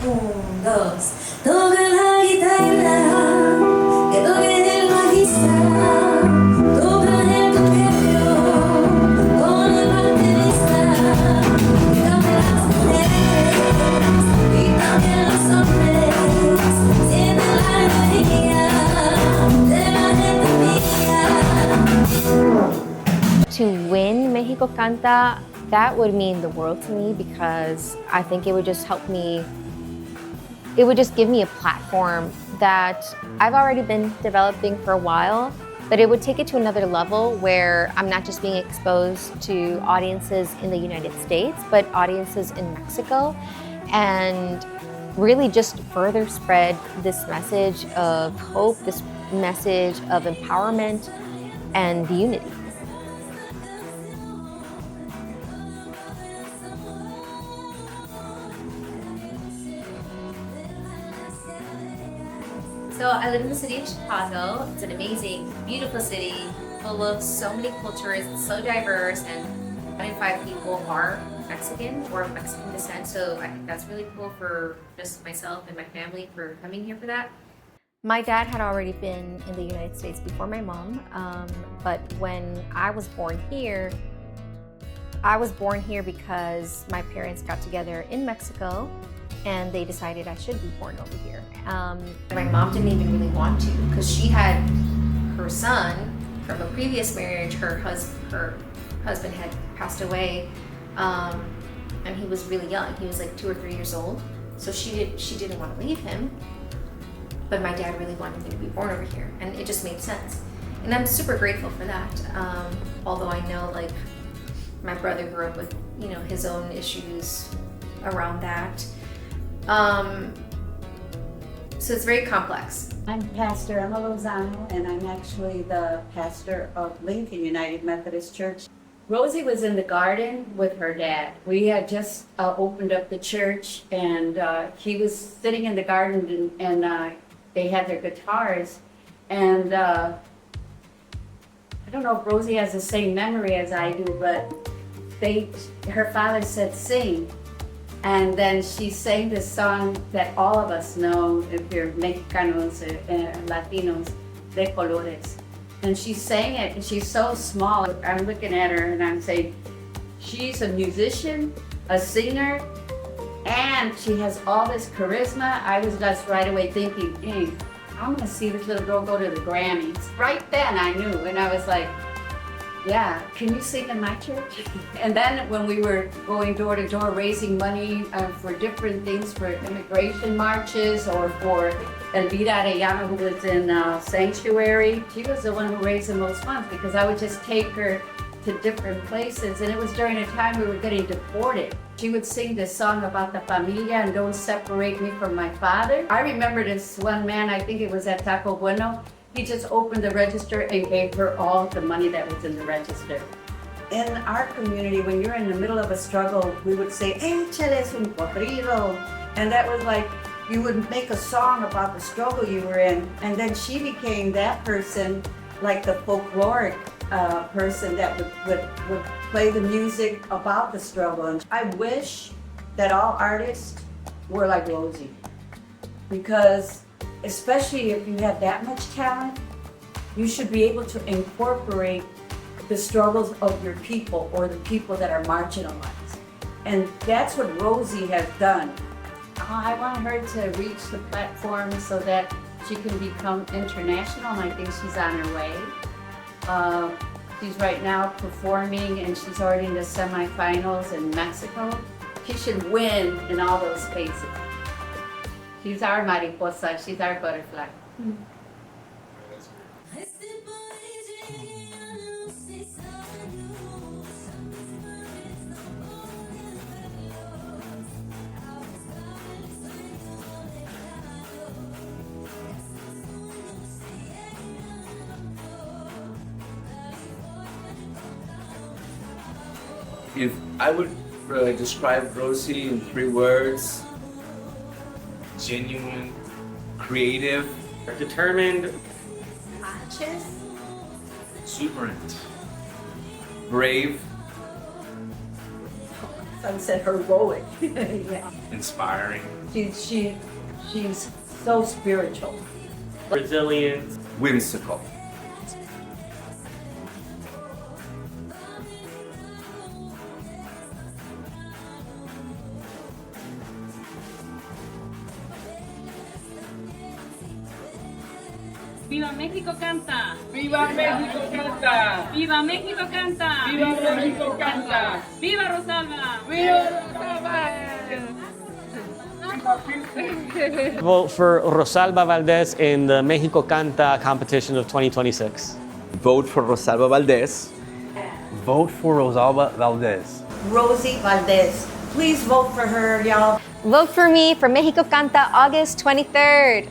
Un, dos. Toca la guitarra, que toque el bajista, toca el coqueteo con el baterista, que canten las mujeres y también los hombres, siente la energía de la gente mía. To win México Canta, that would mean the world to me because I think it would just help me, it would just give me a platform that I've already been developing for a while, but it would take it to another level where I'm not just being exposed to audiences in the United States, but audiences in Mexico, and really just further spread this message of hope, this message of empowerment and unity. So I live in the city of Chicago. It's an amazing, beautiful city full of so many cultures. It's so diverse, and 1 in 5 people are Mexican or of Mexican descent. So I think that's really cool for just myself and my family for coming here for that. My dad had already been in the United States before my mom, but when I was born here because my parents got together in Mexico and they decided I should be born over here. My mom didn't even really want to because she had her son from a previous marriage. Her husband had passed away, and he was really young. He was like 2 or 3 years old. So she didn't want to leave him. But my dad really wanted me to be born over here, and it just made sense. And I'm super grateful for that. Although I know, like, my brother grew up with, you know, his own issues around that. So it's very complex. I'm Pastor Emma Lozano, and I'm actually the pastor of Lincoln United Methodist Church. Rosie was in the garden with her dad. We had just opened up the church, and he was sitting in the garden, and they had their guitars. And I don't know if Rosie has the same memory as I do, but her father said, "Sing." And then she sang this song that all of us know, if you're Mexicanos, Latinos, de colores. And she sang it, and she's so small. I'm looking at her and I'm saying, she's a musician, a singer, and she has all this charisma. I was just right away thinking, dang, I'm gonna see this little girl go to the Grammys. Right then I knew, and I was like, yeah, can you sing in my church? And then when we were going door to door raising money for different things, for immigration marches or for Elvira Arellano, who was in Sanctuary, she was the one who raised the most funds because I would just take her to different places. And it was during a time we were getting deported. She would sing this song about the familia and don't separate me from my father. I remember this one man, I think it was at Taco Bueno. He just opened the register and gave her all the money that was in the register. In our community, when you're in the middle of a struggle, we would say, "Échales un corrido." And that was like, you would make a song about the struggle you were in. And then she became that person, like the folkloric person that would play the music about the struggle. And I wish that all artists were like Rosie, because especially if you have that much talent, you should be able to incorporate the struggles of your people or the people that are marginalized. And that's what Rosie has done. I want her to reach the platform so that she can become international, and I think she's on her way. She's right now performing, and she's already in the semifinals in Mexico. She should win in all those spaces. She's our mariposa, she's our butterfly. If I would describe Rosie in 3 words: genuine, creative, determined, Conscious, exuberant, brave, Some said heroic. Yeah. Inspiring. She's so spiritual. Resilient. Whimsical. ¡Viva México canta! ¡Viva México canta! ¡Viva México canta! ¡Viva México canta! ¡Viva Rosalba! ¡Viva Rosalba! Vote for Rosalba Valdez in the Mexico Canta competition of 2026. Vote for Rosalba Valdez. Vote for Rosalba Valdez. Rosie Valdez. Please vote for her, y'all. Vote for me for Mexico Canta August 23rd.